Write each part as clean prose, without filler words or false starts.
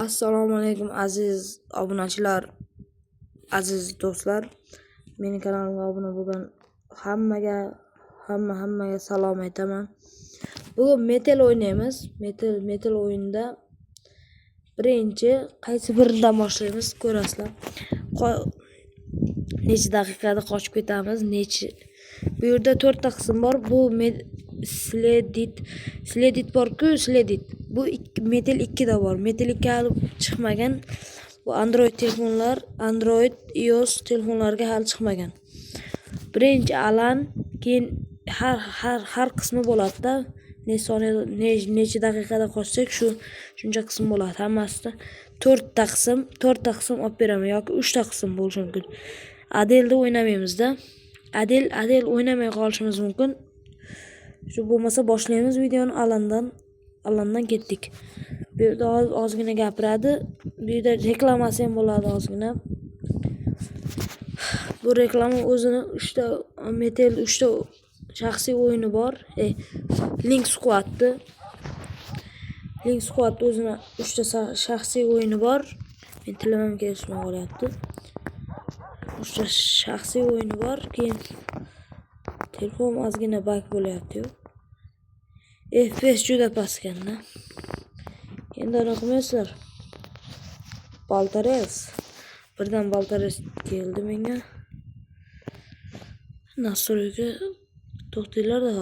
Assalomu alaykum aziz obunachilar, aziz do'stlar. Mening kanalimga obuna bo'lgan hammaga salom aytaman. Bugun metal o'ynaymiz. Metal o'yinida birinchi qaysi biridan boshlaymiz ko'rasizlar. Necha daqiqada qochib ketamiz, bu yerda 4 ta qism bor. Bu sledit bor-ku, sledit. Bu metal 2 da bor. Metal 2 hali chiqmagan. Bu Android iOS telefonlarga hali chiqmagan. Birinchi alan, keyin har qismi bo'ladi-da. Necha daqiqada qochsak shuncha qism bo'ladi. Hammasida 4 ta qism olib beraman yoki 3 ta qism bo'lishi mumkin. Adelda o'ynamaymiz-da. Adel o'ynamay qolishimiz mumkin. Shu bo'lmasa boshlaymiz videoni. Alandan ketdik. Bu yerda ozgina gapiradi. Bu yerda reklamasi ham bo'ladi ozgina. Bu reklama o'zini 3 ta Metal 3 ta shaxsiy o'yini bor. Link Squad o'zini 3 ta shaxsiy o'yini bor. Men tilimim kelishmay qolyapti. 3 ta shaxsiy o'yini bor. Keyin telefon ozgina bug bo'lyapti-yu. FPS juda past ekan-da. Endi o'qimaysizlar. Baltares. Birdan Baltares keldi menga. Nastroyga to'xtanglar-da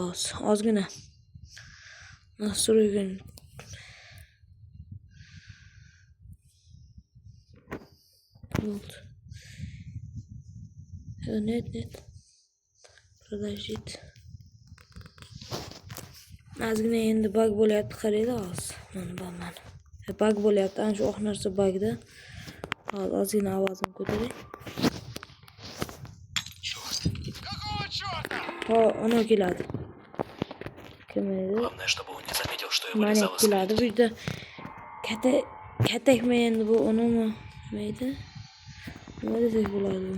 ozgina. Nastroyga вот. Нет. Продолжить. Ozgina endi bug bo'lyapti, qaranglar hozir. Mana. Bug bo'lyapti. Ana shu oq narsa bugda. Hozir ozgina ovozini ko'taring. Ona keladi. Kim edi? Главное, чтобы он не заметил, что его резало keladi. Bu yerda katakmi endi bu unimi? Nima edi? Nima desak bo'ladi?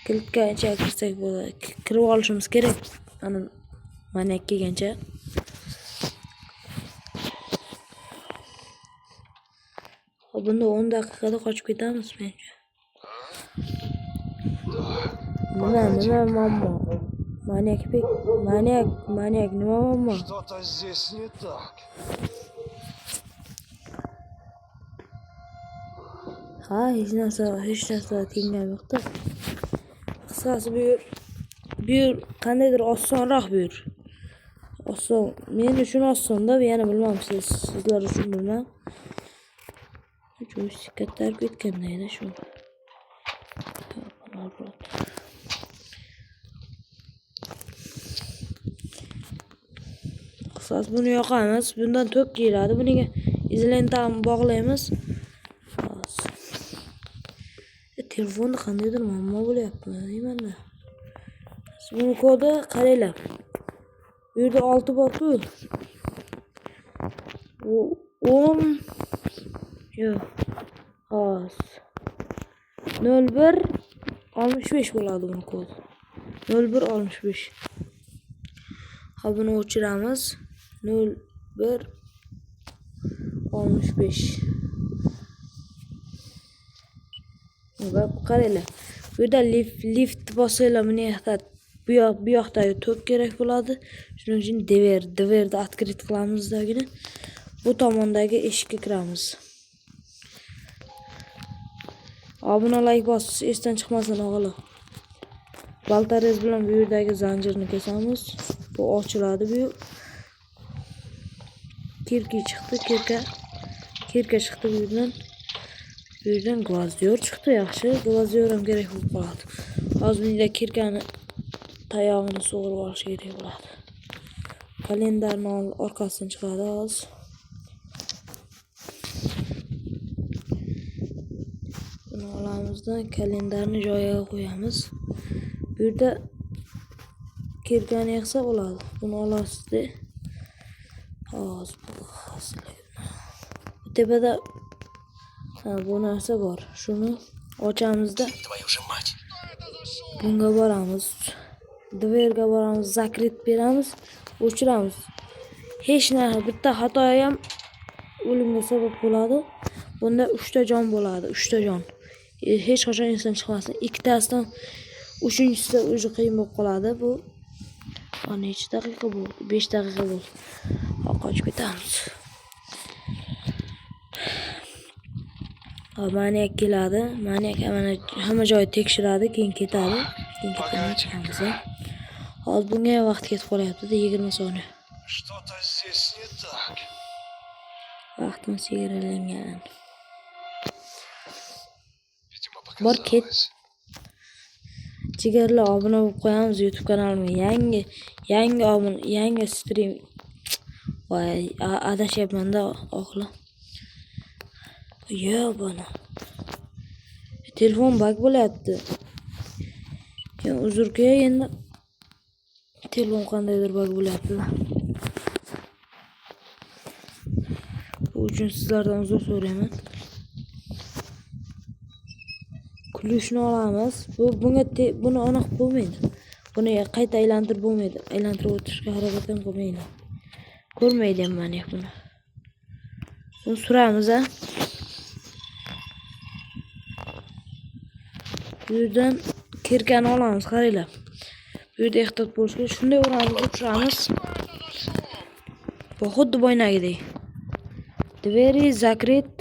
Kilitgacha kirsak bo'ladi. Kirib olishimiz kerak. Ana maniak kelgancha. Bunda 10 daqiqada qochib ketamiz menimcha. Nima mammo? Maniak nima mammo? Что-то здесь не так. Hech narsa tinglam yo'q-da. Qisqasi bu yer qandaydir osonroq bu yer. Oson. Men uchun oson-da, yana bilmam sizlar uchun bilmam. Joystick ko'tarib ketganda shu. Qisqasi buni yoqamiz. Bundan tok keladi. Buniga izlentani bog'laymiz. Telefonda qandaydir muammo bo'lyapti, deyman-da. Buni kodi qaranglar. Bu yerda 6 bor-ku. 10 yo'q. 01 65 bo'ladi buni kodi. 01 65. Buni o'chiramiz. 01 65. Bak qaranglar. Bu yerda lift bosinglar, bu yoqdagi tok kerak bo'ladi. Shuning uchun dverni открыть qilamizgina. Bu tomondagi eshikka kiramiz. Obuna like bosish esdan chiqmasin o'g'lim. Baltares bilan bu yerdagi zanjirni kesamiz. Bu ochiladi bu. Kirka chiqdi bu yerdan. Bu yerdan glazyor chiqdi, yaxshi. Glazyor ham kerak bo'lib qoladi. Hozir bunda kirkani tayog'ini sug'urib olish kerak bo'ladi. Kalendarni orqasidan chiqadi hozir. Buni olamizdan kalendarni joyiga qo'yamiz. Bu yerda kirkani yig'sa bo'ladi. Buni olasiz-da. Hozir bu tepada bu narsa bor. Shuni ochamizda. Твою же мать. Bunga boramiz. Dverga boramiz, zakrit beramiz, o'chiramiz. hech narsa bitta xato ham o'limga sabab bo'ladi. Bunda 3 ta jon bo'ladi, 3 ta jon. Hech qachon esdan chiqmasin. Ikkitasidan uchinchisida o'zi qiyin bo'lib qoladi bu. Necha daqiqa bo'ldi? 5 daqiqa bo'ldi. Qochib ketamiz. Maniyak keladi. Maniyak hamma joyni tekshiradi, keyin ketadi. Keyin ketamiz. Hozir bunga vaqt ketib qolyapti-da, 20 soniya. Что-то здесь не так. Vaqtimiz chegaralangan. Видимо, Bor ket. показалось. Jigarlar obuna bo'lib qo'yamiz YouTube kanalimga. Yangi stream. Voy, adashyapman-da, oxla. Yo, bana. Telefon bug bo'lyapti. Keyin uzr-ku, endi telefon qandaydir bug bo'lyapti. Bu uchun sizlardan uzr so'rayman. Kulishni olamiz. Buni aniq bo'lmaydi. Buni qayta aylantirib bo'lmaydi. Aylantirib o'tirishga harakat ham qilmaydi. Ko'rmaydi ham mana buni. Buni suramiz-a. Bu yerdan kirkani olamiz, qaranglar. Bu yerda ehtiyot bo'lish kerak. Shunday o'ramiz, uchiramiz. Bu xuddi boynagidek. Двери закрыт.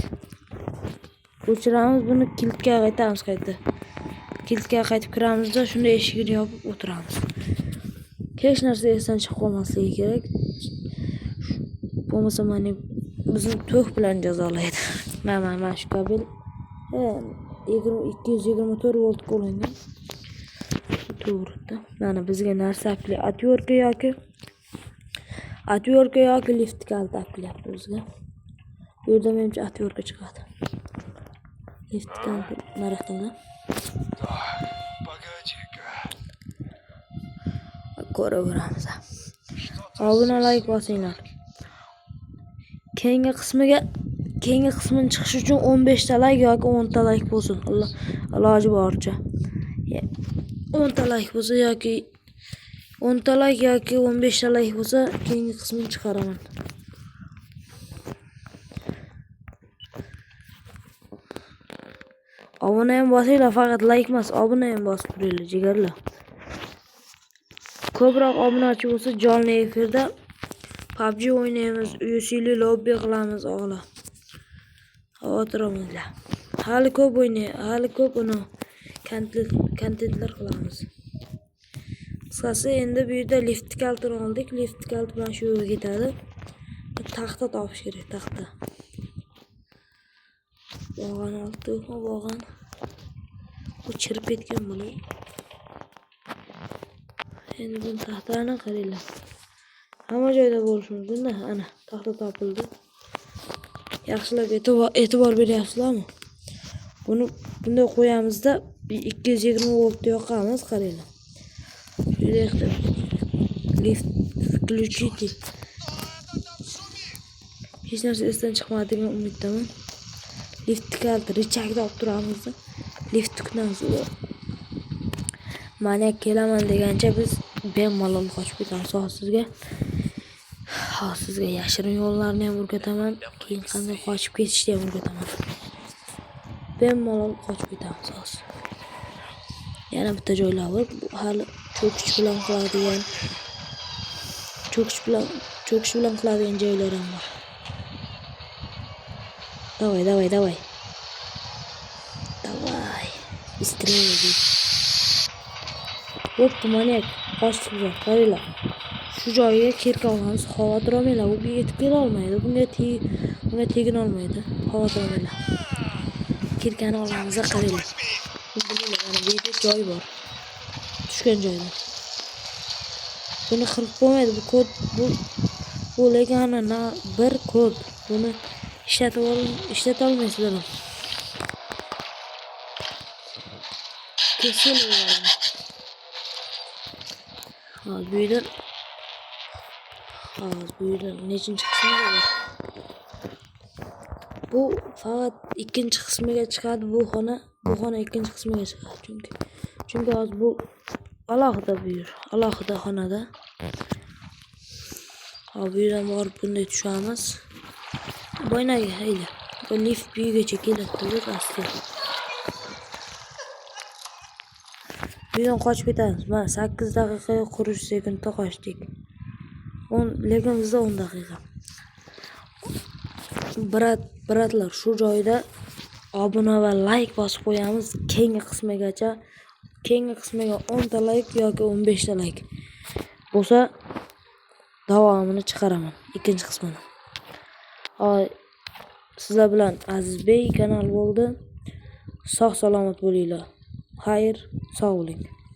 O'chiramiz, buni kilitga qaytamiz qayta. Kilitga qaytib kiramizda shunda eshigini yopib o'tiramiz. Hech narsa esdan chiqib qolmasligi kerak. Bo'lmasa mana bizni to'q bilan jazolaydi. Mana shu kabel 224 volt qo'yilgan. To'g'ri-da. Mana bizga narsa atyorka yoki lift kalta qilyapti bizga. Bu yerda menimcha atyorka chiqadi. Lift kalta narxida. Так, погоди-ка. Ko'raveramiz. Obuna like bosinglar. Keyingi qismini chiqish uchun 15 ta like yoki 10 ta like bo'lsin. Iloji boricha. 10 ta like bo'lsa yoki 10 ta like yoki 15 ta like bo'lsa, keyingi qismini chiqaraman. Obuna ham bosinglar, faqat like emas, obuna ham bosib turinglar, jigarlar. Ko'proq obunachi bo'lsa, jonli efirda PUBG o'ynaymiz, UC'li lobby qilamiz, o'g'la. Xavotir olmanglar. Hali ko'p uni kontentlar qilamiz. Qisqasi, endi bu yerda lift kaltini oldik. Lift kalt bilan shu yerga ketadi. Taxta topish kerak, taxta. Bog'an oldi, bog'an. Bu chirib ketgan buni. Endi bu taxtani qaranglar. Hamma joyda bo'lishi mumkin-da. Ana, taxta topildi. Yaxshilab e'tibor beryapsizlarmi? Buni bunday qo'yamizda 220 voltni yoqamiz, qaranglar. Juda lift включите. Hech narsa esdan chiqmadi degan umiddaman. Lift kalta richagda olib turamiz. Lift kutamiz. Mana kelaman degancha biz bemalol qochib ketamiz. Sizga yashirin yo'llarni ham o'rgataman. Keyin qanday qochib ketishni ham o'rgataman. Bemalol qochib ketamiz hozir. Yana bitta joylar bor. Bu hali cho'kish bilan qiladigan joylar ham bor. Давай. Быстрее. Hop, maniyak qochdi. Qaranglar. Shu joyga kirka olamiz. Xavotir olmanglar, u yetib kela olmaydi. Bunga tegin olmaydi. Xavotir olmanglar. Kirkani olamiz, qaranglar. Bilinglar, mana bu yerda joy bor. Tushgan joyda. Buni qilib bo'lmaydi. Bu kod bu lekin bir kod. Buni ishlata olmaysizlar. Kesilmaydi. Bu yerdan nechinchi qismiga bor? Bu faqat ikkinchi qismiga chiqadi. Bu xona ikkinchi qismiga chiqadi. Chunki hozir bu alohida xonada. Hop, bu yerdan borib bunday tushamiz. Boynaga hayda. Bu lift buyigacha keladi, asta. Bu yerdan qochib ketamiz. Mana 8 daqiqaga 40 sekundda qochdik. Lekin bizda 10 daqiqa. Bratlar, shu joyda obuna va like bosib qo'yamiz. Keyingi qismiga 10 ta like yoki 15 ta like bo'lsa davomini chiqaraman, ikkinchi qismini. Sizlar bilan Azizbek kanal bo'ldi. Sog' salomat bo'linglar. Xayr, sog' bo'ling.